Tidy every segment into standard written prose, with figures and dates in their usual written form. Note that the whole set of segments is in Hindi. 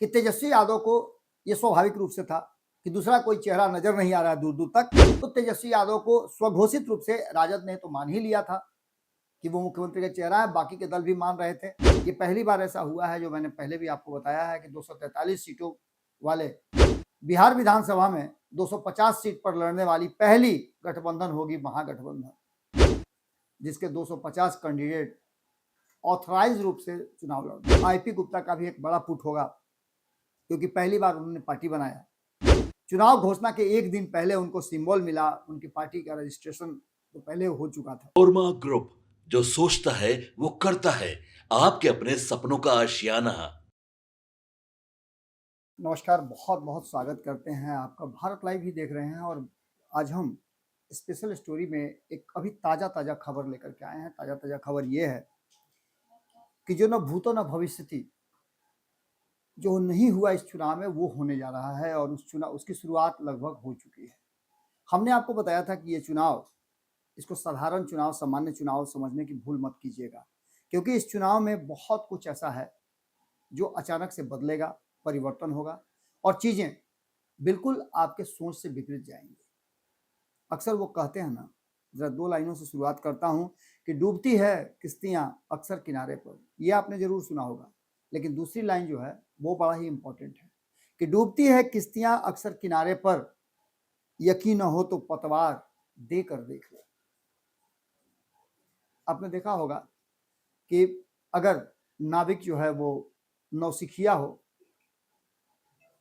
कि तेजस्वी यादव को ये स्वाभाविक रूप से था कि दूसरा कोई चेहरा नजर नहीं आ रहा है दूर दूर तक, तो तेजस्वी यादव को स्वघोषित रूप से राजद ने तो मान ही लिया था कि वो मुख्यमंत्री का चेहरा है। बाकी के दल भी मान रहे थे। ये पहली बार ऐसा हुआ है, जो मैंने पहले भी आपको बताया है, कि 243 सीटों वाले बिहार विधानसभा में 250 सीट पर लड़ने वाली पहली गठबंधन होगी महागठबंधन, जिसके 250 कैंडिडेट ऑथराइज रूप से चुनाव लड़। आईपी गुप्ता का भी एक बड़ा पुट होगा, क्योंकि पहली बार उन्होंने पार्टी बनाया। चुनाव घोषणा के एक दिन पहले उनको सिंबल मिला, उनकी पार्टी का रजिस्ट्रेशन तो पहले हो चुका था। ओरमा ग्रुप, जो सोचता है वो करता है, आपके अपने सपनों का आशियाना। नमस्कार, बहुत बहुत स्वागत करते हैं आपका। भारत लाइव ही देख रहे हैं और आज हम स्पेशल स्टोरी में एक अभी ताज़ा खबर लेकर के आए हैं। ताज़ा खबर ये है कि जो न भूतो न भविष्य थी, जो नहीं हुआ इस चुनाव में, वो होने जा रहा है और उसकी शुरुआत लगभग हो चुकी है। हमने आपको बताया था कि ये चुनाव, इसको साधारण चुनाव, सामान्य चुनाव समझने की भूल मत कीजिएगा, क्योंकि इस चुनाव में बहुत कुछ ऐसा है जो अचानक से बदलेगा, परिवर्तन होगा और चीजें बिल्कुल आपके सोच से विपरीत जाएंगी। अक्सर वो कहते हैं ना, जरा दो लाइनों से शुरुआत करता हूं कि डूबती है किश्तियां अक्सर किनारे पर। ये आपने जरूर सुना होगा, लेकिन दूसरी लाइन जो है वो बड़ा ही इंपॉर्टेंट है कि डूबती है किश्तियां अक्सर किनारे पर, यकीन न हो तो पतवार देकर देख ले। आपने देखा होगा कि अगर नाविक जो है वो नौसिखिया हो,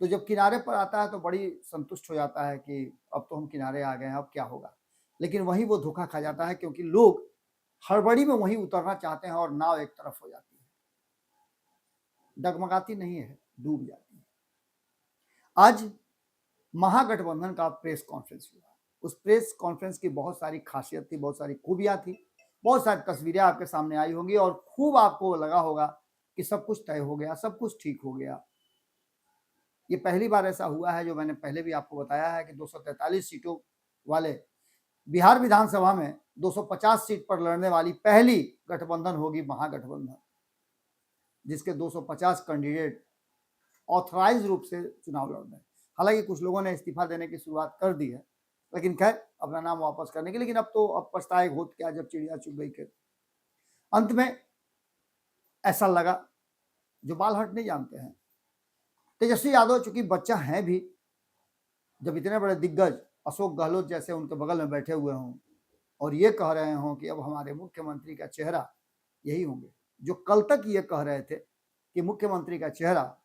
तो जब किनारे पर आता है तो बड़ी संतुष्ट हो जाता है कि अब तो हम किनारे आ गए हैं, अब क्या होगा। लेकिन वहीं वो धोखा खा जाता है, क्योंकि लोग हड़बड़ी में वहीं उतरना चाहते हैं और नाव एक तरफ हो जाती है, डगमगाती नहीं है, डूब जाती है। आज महागठबंधन का प्रेस कॉन्फ्रेंस हुआ। उस प्रेस कॉन्फ्रेंस की बहुत सारी खासियत थी, बहुत सारी खूबियां थी, बहुत सारी तस्वीरें आपके सामने आई होंगी और खूब आपको लगा होगा कि सब कुछ तय हो गया, सब कुछ ठीक हो गया। ये पहली बार ऐसा हुआ है, जो मैंने पहले भी आपको बताया है, कि 243 सीटों वाले बिहार विधानसभा में 250 सीट पर लड़ने वाली पहली गठबंधन होगी महागठबंधन, जिसके 250 कैंडिडेट ऑथराइज रूप से चुनाव लड़ रहे हैं। हालांकि कुछ लोगों ने इस्तीफा देने की शुरुआत कर दी है, लेकिन खैर अपना नाम वापस करने की। लेकिन अब पछताए होत क्या, जब चिड़िया चुग गई। के अंत में ऐसा लगा, जो बाल हट नहीं जानते हैं, तेजस्वी यादव चूंकि बच्चा है भी, जब इतने बड़े दिग्गज अशोक गहलोत जैसे उनके बगल में बैठे हुए हों और ये कह रहे हों कि अब हमारे मुख्यमंत्री का चेहरा यही होंगे, जो कल तक ये कह रहे थे कि मुख्यमंत्री का चेहरा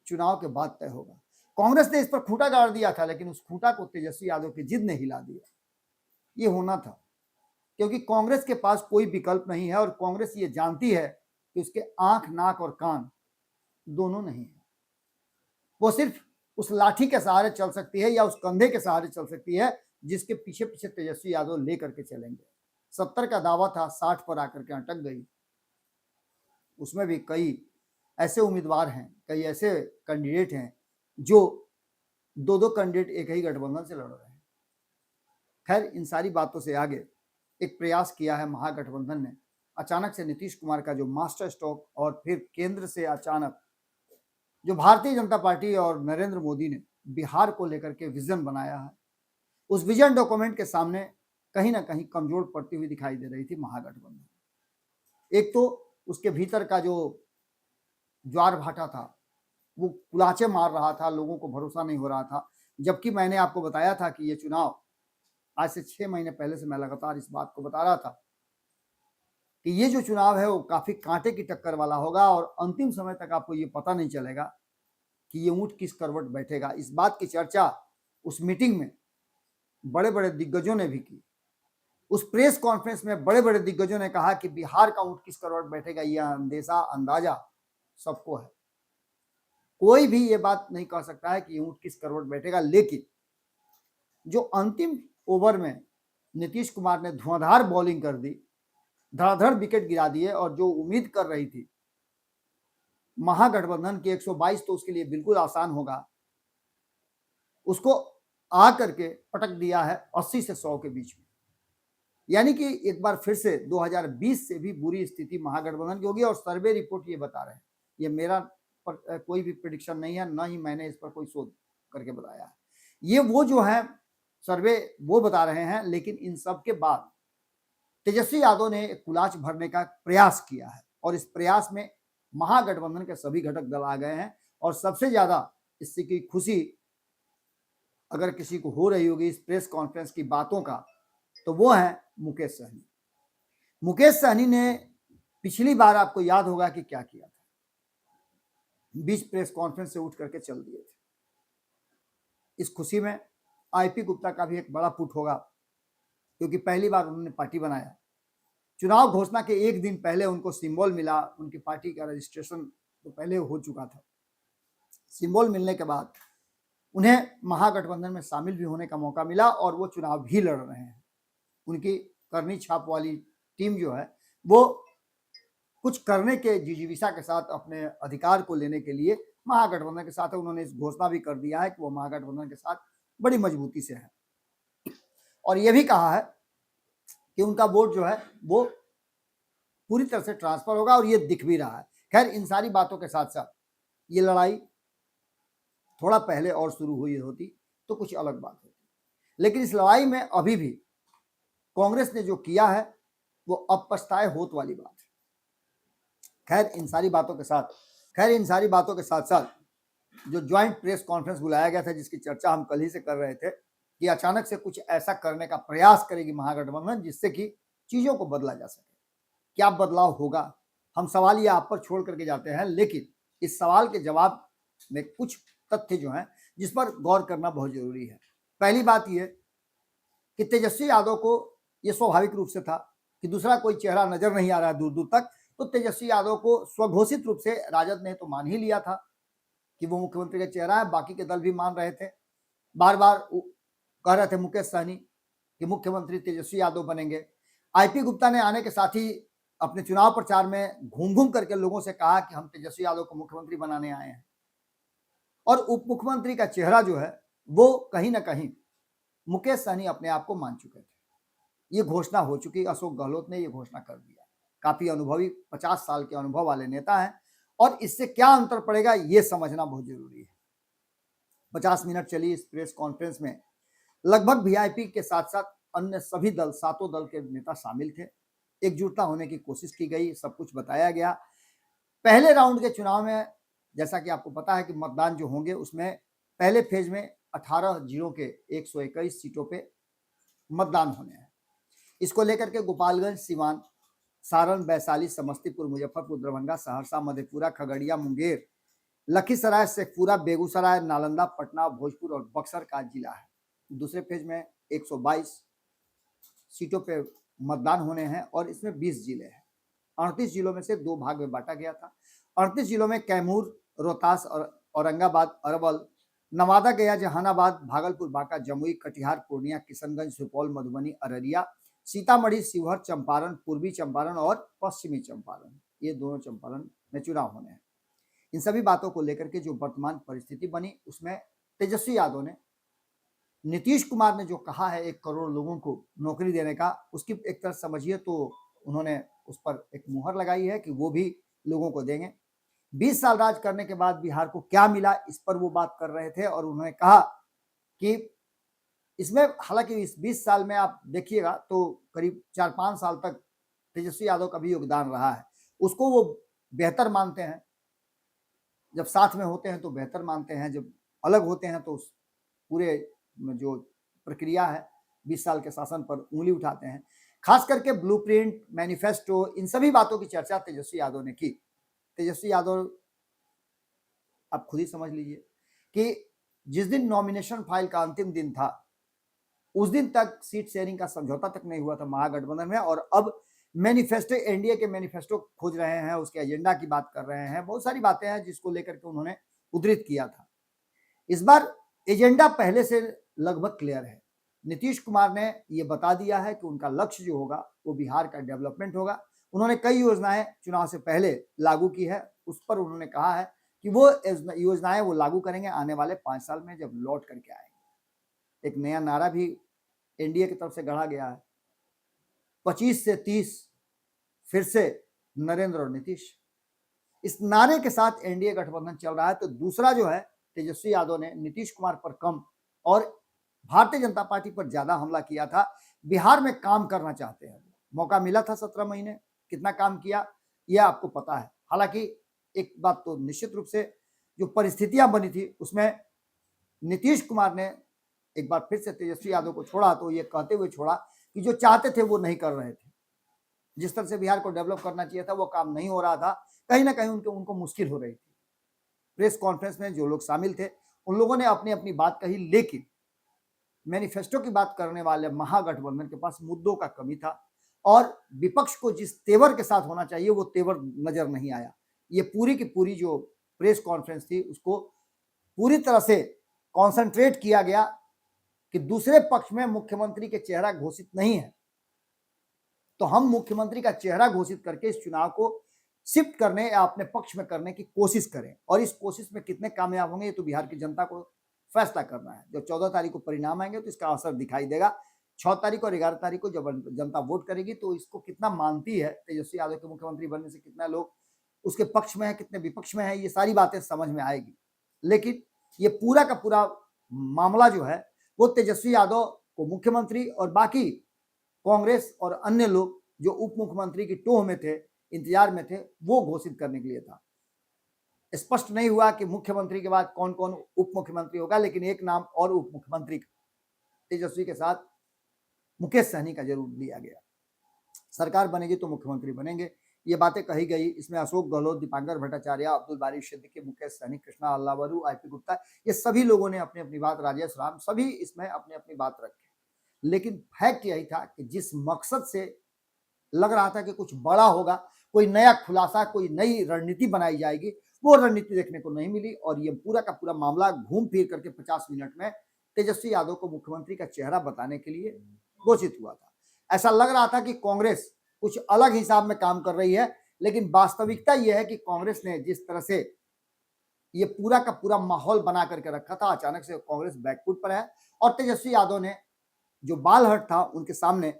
चुनाव के बाद तय होगा। कांग्रेस ने इस पर खूंटा गाड़ दिया था, लेकिन उस खूंटा को तेजस्वी यादव की जिद ने हिला दिया। ये होना था, क्योंकि कांग्रेस के पास कोई विकल्प नहीं है और कांग्रेस ये जानती है कि उसके आंख, नाक और कान दोनों नहीं है। वो सिर्फ उस लाठी के सहारे चल सकती है या उस कंधे के सहारे चल सकती है जिसके पीछे पीछे तेजस्वी यादव लेकर के चलेंगे। 70 का दावा था, 60 पर आकर के अटक गई। उसमें भी कई ऐसे उम्मीदवार हैं, कई ऐसे कैंडिडेट हैं जो दो कैंडिडेट एक ही गठबंधन से लड़ रहे हैं। खैर, इन सारी बातों से आगे एक प्रयास किया है महागठबंधन ने। अचानक से नीतीश कुमार का जो मास्टर स्ट्रोक, और फिर केंद्र से अचानक जो भारतीय जनता पार्टी और नरेंद्र मोदी ने बिहार को लेकर के विजन बनाया है, उस विजन डॉक्यूमेंट के सामने कहीं ना कहीं कमजोर पड़ती हुई दिखाई दे रही थी महागठबंधन। एक तो उसके भीतर का जो ज्वार भाटा था, वो कुलाचे मार रहा था, लोगों को भरोसा नहीं हो रहा था। जबकि मैंने आपको बताया था कि ये चुनाव, आज से 6 महीने पहले से मैं लगातार इस बात को बता रहा था कि ये जो चुनाव है वो काफी कांटे की टक्कर वाला होगा और अंतिम समय तक आपको ये पता नहीं चलेगा कि ये ऊंट किस करवट बैठेगा। इस बात की चर्चा उस मीटिंग में बड़े बड़े दिग्गजों ने भी की। उस प्रेस कॉन्फ्रेंस में बड़े बड़े दिग्गजों ने कहा कि बिहार का ऊंट किस करवट बैठेगा, यह अंदेशा, अंदाजा सबको है। कोई भी ये बात नहीं कह सकता है कि ऊंट किस करवट बैठेगा। लेकिन जो अंतिम ओवर में नीतीश कुमार ने धुआंधार बॉलिंग कर दी, धड़ाधड़ विकेट गिरा दिए, और जो उम्मीद कर रही थी महागठबंधन की 122, तो उसके लिए बिल्कुल आसान होगा, उसको आकर के पटक दिया है 80 से 100 के बीच में। यानी कि एक बार फिर से 2020 से भी बुरी स्थिति महागठबंधन की होगी। और सर्वे रिपोर्ट ये बता रहे हैं, ये मेरा कोई भी प्रिडिक्शन नहीं है, न ही मैंने इस पर कोई शोध करके बताया है। ये वो जो है सर्वे वो बता रहे हैं, लेकिन इन सब के बाद तेजस्वी यादव ने एक कुलाच भरने का प्रयास किया है और इस प्रयास में महागठबंधन के सभी घटक दल आ गए हैं और सबसे ज्यादा इससे की खुशी अगर किसी को हो रही होगी इस प्रेस कॉन्फ्रेंस की बातों का, तो वो है मुकेश सहनी। मुकेश सहनी ने पिछली बार आपको याद होगा कि क्या किया था, बीच प्रेस कॉन्फ्रेंस से उठ करके चल दिए थे। इस खुशी में आईपी गुप्ता का भी एक बड़ा पुट होगा, क्योंकि पहली बार उन्होंने पार्टी बनाया। चुनाव घोषणा के एक दिन पहले उनको सिंबल मिला, उनकी पार्टी का रजिस्ट्रेशन तो पहले हो चुका था। सिंबल मिलने के बाद उन्हें महागठबंधन में शामिल भी होने का मौका मिला और वो चुनाव भी लड़ रहे हैं। उनकी करनी छाप वाली टीम जो है वो कुछ करने के जिजीविषा के साथ अपने अधिकार को लेने के लिए महागठबंधन के साथ है। उन्होंने इस घोषणा भी कर दिया है कि वो महागठबंधन के साथ बड़ी मजबूती से है और ये भी कहा है कि उनका वोट जो है वो पूरी तरह से ट्रांसफर होगा और ये दिख भी रहा है। खैर, इन सारी बातों के साथ साथ ये लड़ाई थोड़ा पहले और शुरू हुई होती तो कुछ अलग बात होती, लेकिन इस लड़ाई में अभी भी कांग्रेस ने जो किया है वो अब पछताए होत वाली बात है। खैर, इन सारी बातों के साथ साथ जो ज्वाइंट प्रेस कॉन्फ्रेंस बुलाया गया था, जिसकी चर्चा हम कल ही से कर रहे थे कि अचानक से कुछ ऐसा करने का प्रयास करेगी महागठबंधन जिससे कि चीजों को बदला जा सके। क्या बदलाव होगा, हम सवाल ये आप पर छोड़ करके जाते हैं, लेकिन इस सवाल के जवाब में कुछ तथ्य जो हैं जिस पर गौर करना बहुत जरूरी है। पहली बात यह कि तेजस्वी यादव को यह स्वाभाविक रूप से था कि दूसरा कोई चेहरा नजर नहीं आ रहा है दूर दूर तक, तो तेजस्वी यादव को स्वघोषित रूप से राजद ने तो मान ही लिया था कि वो मुख्यमंत्री का चेहरा है। बाकी के दल भी मान रहे थे, बार बार कह रहे थे मुकेश सहनी कि मुख्यमंत्री तेजस्वी यादव बनेंगे। आईपी गुप्ता ने आने के साथ ही अपने चुनाव प्रचार में घूम घूम करके लोगों से कहा कि हम तेजस्वी यादव को मुख्यमंत्री बनाने आए हैं और उप मुख्यमंत्री का चेहरा जो है वो कहीं ना कहीं मुकेश सहनी अपने आप को मान चुके थे। ये घोषणा हो चुकी, अशोक गहलोत ने ये घोषणा कर दिया। काफी अनुभवी 50 साल के अनुभव वाले नेता हैं और इससे क्या अंतर पड़ेगा ये समझना बहुत जरूरी है। 50 मिनट चली इस प्रेस कॉन्फ्रेंस में लगभग वीआईपी के साथ साथ अन्य सभी दल, सातों दल के नेता शामिल थे। एकजुटता होने की कोशिश की गई, सब कुछ बताया गया। पहले राउंड के चुनाव में जैसा कि आपको पता है कि मतदान जो होंगे उसमें पहले फेज में 18 जिलों के 121 सीटों पे मतदान होने हैं। इसको लेकर के गोपालगंज, सिवान, सारण, वैशाली, समस्तीपुर, मुजफ्फरपुर, दरभंगा, सहरसा, मधेपुरा, खगड़िया, मुंगेर, लखीसराय, शेखपुरा, बेगूसराय, नालंदा, पटना, भोजपुर और बक्सर का जिला है। दूसरे फेज में 122 सीटों पे मतदान होने हैं और इसमें 20 जिले हैं। 38 जिलों में से 2 भाग में बांटा गया था। 38 जिलों में कैमूर, रोहतास और औरंगाबाद, अरवल, नवादा, गया, जहानाबाद, भागलपुर, बांका, जमुई, कटिहार, पूर्णिया, किशनगंज, सुपौल, मधुबनी, अररिया, सीतामढ़ी, शिवहर, चंपारण, पूर्वी चंपारण और पश्चिमी चंपारण, ये दोनों चंपारण में चुनाव होने हैं। इन सभी बातों को लेकर के जो वर्तमान परिस्थिति बनी उसमें तेजस्वी यादव ने, नीतीश कुमार ने जो कहा है 1 करोड़ लोगों को नौकरी देने का, उसकी एक तरह समझिए तो उन्होंने उस पर एक मुहर लगाई है कि वो भी लोगों को देंगे। 20 साल राज करने के बाद बिहार को क्या मिला, इस पर वो बात कर रहे थे और उन्होंने कहा कि इसमें, हालांकि इस 20 साल में आप देखिएगा तो करीब 4-5 साल तक तेजस्वी यादव का भी योगदान रहा है। उसको वो बेहतर मानते हैं, जब साथ में होते हैं तो बेहतर मानते हैं, जब अलग होते हैं तो उस पूरे जो प्रक्रिया है 20 साल के शासन पर उंगली उठाते हैं। खास करके ब्लूप्रिंट, मैनिफेस्टो, इन सभी बातों की चर्चा तेजस्वी यादव ने की। तेजस्वी यादव, आप खुद ही समझ लीजिए कि जिस दिन नॉमिनेशन फाइल का अंतिम दिन था उस दिन तक सीट शेयरिंग का समझौता तक नहीं हुआ था महागठबंधन में, और अब मैनिफेस्टो, एनडीए के मैनिफेस्टो खोज रहे हैं, उसके एजेंडा की बात कर रहे हैं। बहुत सारी बातें हैं जिसको लेकर के उन्होंने उद्धृत किया था। इस बार एजेंडा पहले से लगभग क्लियर है। नीतीश कुमार ने यह बता दिया है कि उनका लक्ष्य जो होगा वो बिहार का डेवलपमेंट होगा। उन्होंने कई योजनाएं चुनाव से पहले लागू की है, उस पर उन्होंने कहा है कि वो योजनाएं वो लागू करेंगे आने वाले 5 साल में जब लौट करके आएंगे। एक नया नारा भी एनडीए की तरफ से गढ़ा गया है, 25 से 30, फिर से नरेंद्र और नीतीश। इस नारे के साथ एनडीए गठबंधन चल रहा है। तो दूसरा जो है, तेजस्वी यादव ने नीतीश कुमार पर कम और भारतीय जनता पार्टी पर ज्यादा हमला किया था। बिहार में काम करना चाहते हैं, मौका मिला था 17 महीने, कितना काम किया यह आपको पता है। हालांकि एक बात तो निश्चित रूप से, जो परिस्थितियां बनी थी उसमें नीतीश कुमार ने एक बार फिर से तेजस्वी यादव को छोड़ा, तो ये कहते हुए छोड़ा कि जो चाहते थे वो नहीं कर रहे थे। जिस तरह से बिहार को डेवलप करना चाहिए था वो काम नहीं हो रहा था, कहीं ना कहीं उनको मुश्किल हो रही थी। प्रेस कॉन्फ्रेंस में जो लोग शामिल थे उन लोगों ने अपनी अपनी बात कही, लेकिन मैनिफेस्टो की बात करने वाले महागठबंधन के पास मुद्दों का कमी था और विपक्ष को जिस तेवर के साथ होना चाहिए वो तेवर नजर नहीं आया। ये पूरी की पूरी जो प्रेस कॉन्फ्रेंस थी उसको पूरी तरह से कॉन्सेंट्रेट किया गया कि दूसरे पक्ष में मुख्यमंत्री के चेहरा घोषित नहीं है, तो हम मुख्यमंत्री का चेहरा घोषित करके इस चुनाव को शिफ्ट करने या अपने पक्ष में करने की कोशिश करें। और इस कोशिश में कितने कामयाब होंगे ये तो बिहार की जनता को फैसला करना है। जब 14 तारीख को परिणाम आएंगे तो इसका असर दिखाई देगा। 6 तारीख और 11 तारीख को जब जनता वोट करेगी तो इसको कितना मानती है तेजस्वी यादव के मुख्यमंत्री बनने से, कितना लोग उसके पक्ष में है, कितने विपक्ष में है, ये सारी बातें समझ में आएगी। लेकिन ये पूरा का पूरा मामला जो है वो तेजस्वी यादव को मुख्यमंत्री और बाकी कांग्रेस और अन्य लोग जो उप मुख्यमंत्री की टोह में थे, इंतजार में थे, वो घोषित करने के लिए था। स्पष्ट नहीं हुआ कि मुख्यमंत्री के बाद कौन कौन उप मुख्यमंत्री होगा, लेकिन एक नाम और उप मुख्यमंत्री का तेजस्वी के साथ मुकेश सहनी का जरूर लिया गया। सरकार बनेगी तो मुख्यमंत्री बनेंगे, ये बातें कही गई। इसमें अशोक गहलोत, दीपांकर भट्टाचार्य, अब्दुल बारी सिद्दीकी, मुकेश सहनी, कृष्णा अल्लावरू, आईपी गुप्ता, ये सभी लोगों ने अपनी अपनी बात, राजेश राम, सभी इसमें अपनी अपनी बात रखी। लेकिन फैक्ट यही था कि जिस मकसद से लग रहा था कि कुछ बड़ा होगा, कोई नया खुलासा, कोई नई रणनीति बनाई जाएगी, वो रणनीति देखने को नहीं मिली। और ये पूरा का पूरा मामला घूम फिर करके 50 मिनट में तेजस्वी यादव को मुख्यमंत्री का चेहरा बताने के लिए घोषित हुआ था। ऐसा लग रहा था कि कांग्रेस कुछ अलग हिसाब में काम कर रही है, लेकिन वास्तविकता यह है कि कांग्रेस ने जिस तरह से ये पूरा का पूरा माहौल बना करके रखा था, अचानक से कांग्रेस बैकफुट पर है। और तेजस्वी यादव ने जो बाल हट था उनके सामने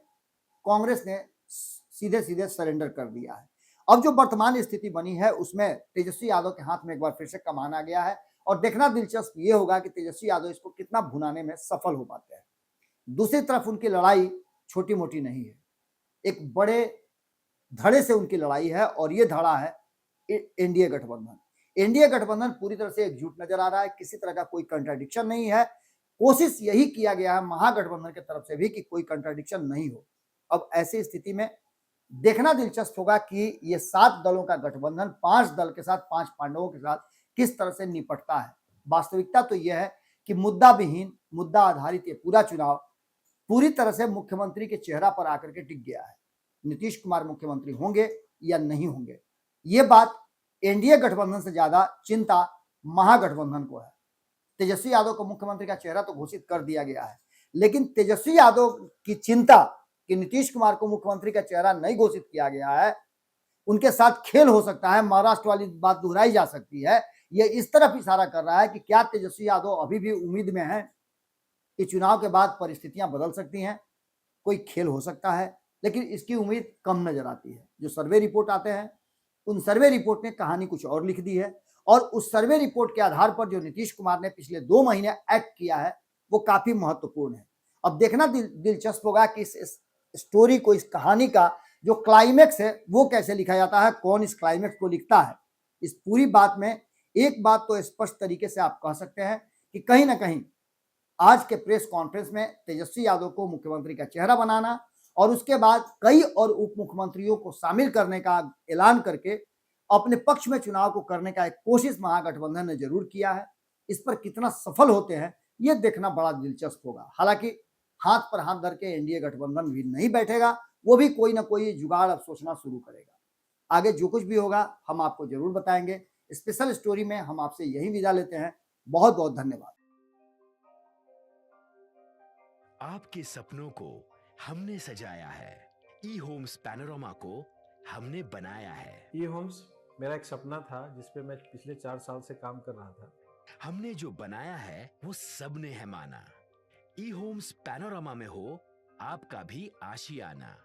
कांग्रेस ने सीधे सीधे सरेंडर कर दिया है। अब जो वर्तमान स्थिति बनी है उसमें तेजस्वी यादव के हाथ में एक बार फिर से कमान आ गया है और देखना दिलचस्प ये होगा कि तेजस्वी यादव इसको कितना भुनाने में सफल हो पाते हैं। दूसरी तरफ उनकी लड़ाई छोटी मोटी नहीं है, एक बड़े धड़े से उनकी लड़ाई है और ये धड़ा है एनडीए गठबंधन। एनडीए गठबंधन पूरी तरह से एकजुट नजर आ रहा है, किसी तरह का कोई कंट्राडिक्शन नहीं है। कोशिश यही किया गया है महागठबंधन की तरफ से भी कि कोई कंट्राडिक्शन नहीं हो। अब ऐसी स्थिति में देखना दिलचस्प होगा कि ये 7 दलों का गठबंधन 5 दल के साथ, 5 पांडवों के साथ किस तरह से निपटता है। वास्तविकता तो यह है कि मुद्दा विहीन, मुद्दा आधारित ये पूरा चुनाव पूरी तरह से मुख्यमंत्री के चेहरा पर आकर के टिक गया है। नीतीश कुमार मुख्यमंत्री होंगे या नहीं होंगे, ये बात एनडीए गठबंधन से ज्यादा चिंता महागठबंधन को है। तेजस्वी यादव को मुख्यमंत्री का चेहरा तो घोषित कर दिया गया है, लेकिन तेजस्वी यादव की चिंता कि नीतीश कुमार को मुख्यमंत्री का चेहरा नहीं घोषित किया गया है, उनके साथ खेल हो सकता है, महाराष्ट्र वाली बात दोहराई जा सकती है। यह इस तरफ इशारा कर रहा है कि क्या तेजस्वी यादव अभी भी उम्मीद में है कि चुनाव के बाद परिस्थितियां बदल सकती हैं, कोई खेल हो सकता है, लेकिन इसकी उम्मीद कम नजर आती है। जो सर्वे रिपोर्ट आते हैं उन सर्वे रिपोर्ट ने कहानी कुछ और लिख दी है और उस सर्वे रिपोर्ट के आधार पर जो नीतीश कुमार ने पिछले 2 महीने एक्ट किया है वो काफी महत्वपूर्ण है। अब देखना दिलचस्प होगा कि इस स्टोरी को, इस कहानी का जो क्लाइमेक्स है वो कैसे लिखा जाता है, कौन इस क्लाइमेक्स को लिखता है। इस पूरी बात में एक बात तो स्पष्ट तरीके से आप कह सकते हैं कि कहीं ना कहीं आज के प्रेस कॉन्फ्रेंस में तेजस्वी यादव को मुख्यमंत्री का चेहरा बनाना और उसके बाद कई और उप मुख्यमंत्रियों को शामिल करने का ऐलान करके अपने पक्ष में चुनाव को करने का एक कोशिश महागठबंधन ने जरूर किया है। इस पर कितना सफल होते हैं यह देखना बड़ा दिलचस्प होगा। हालांकि हाथ पर हाथ धर के एनडीए गठबंधन भी नहीं बैठेगा, वो भी कोई ना कोई जुगाड़ अब सोचना शुरू करेगा। आगे जो कुछ भी होगा हम आपको जरूर बताएंगे। स्पेशल स्टोरी में हम आपसे यही विदा लेते हैं। बहुत बहुत धन्यवाद। आपके सपनों को हमने सजाया है, ई होम्स पैनोरामा को हमने बनाया है। ई होम्स मेरा एक सपना था जिस पे मैं पिछले 4 साल से काम कर रहा था। हमने जो बनाया है वो सबने है माना। ई होम्स पैनोरामा में हो आपका भी आशियाना।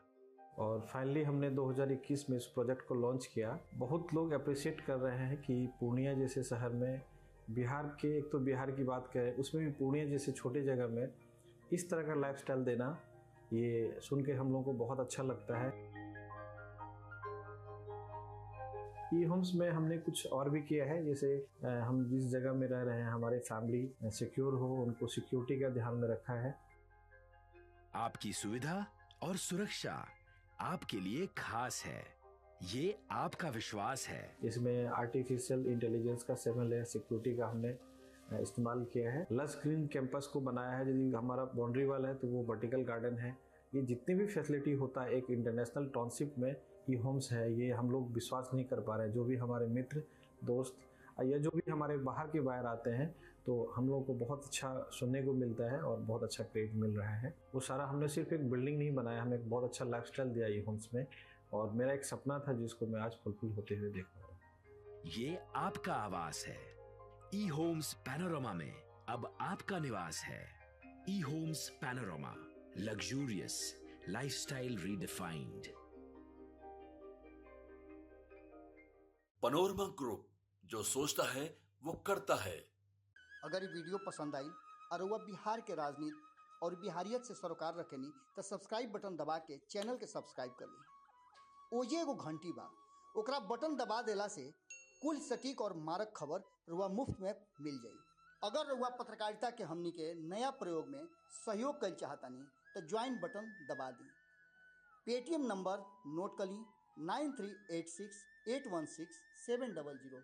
और फाइनली हमने 2021 में इस प्रोजेक्ट को लॉन्च किया। बहुत लोग अप्रिशिएट कर रहे हैं कि पूर्णिया जैसे शहर में, बिहार के, एक तो बिहार की बात करें उसमें भी पूर्णिया जैसे छोटे जगह में इस तरह का लाइफस्टाइल देना, ये सुन के हम लोगों को बहुत अच्छा लगता है। ई होम्स में हमने कुछ और भी किया है, जैसे हम जिस जगह में रह रहे हैं हमारे फैमिली सिक्योर हो, उनको सिक्योरिटी का ध्यान में रखा है। आपकी सुविधा और सुरक्षा आपके लिए खास है, ये आपका विश्वास है। इसमें आर्टिफिशियल इंटेलिजेंस का 7 लेयर सिक्योरिटी का हमने इस्तेमाल किया है। लस ग्रीन कैंपस को बनाया है। यदि हमारा बाउंड्री वाल है तो वो वर्टिकल गार्डन है। ये जितनी भी फैसिलिटी होता है एक इंटरनेशनल टाउनशिप में, ई होम्स है, ये हम लोग विश्वास नहीं कर पा रहे हैं। जो भी हमारे मित्र दोस्त या जो भी हमारे बाहर के बाहर आते हैं तो हम लोगों को बहुत अच्छा सुनने को मिलता है और बहुत अच्छा क्रेडिट मिल रहा है। वो सारा हमने सिर्फ एक बिल्डिंग नहीं बनाया, हमें एक बहुत अच्छा लाइफस्टाइल दिया ई होम्स में, और मेरा एक सपना था जिसको मैं आज फुलफिल होते हुए देख पा रहा हूँ। ये आपका आवास है। ई होम्स पैनोरामा में अब आपका निवास है। E Homes Panorama, luxurious lifestyle redefined. Panorama group, जो सोचता है वो करता है। अगर ये वीडियो पसंद आई और वह बिहार के राजनीति और बिहारियत से सरोकार रखेनी तो सब्सक्राइब बटन दबा के चैनल के सब्सक्राइब कर ली। ओजे एगो घंटी बा, ओकरा बटन दबा देला से कुल सटीक और मारक खबर रुआ मुफ्त में मिल जाई। अगर रुआ पत्रकारिता के हमनी के नया प्रयोग में सहयोग कर चाहतानी तो ज्वाइन बटन दबा दी। पेटीएम नंबर नोट कर ली 9386816700।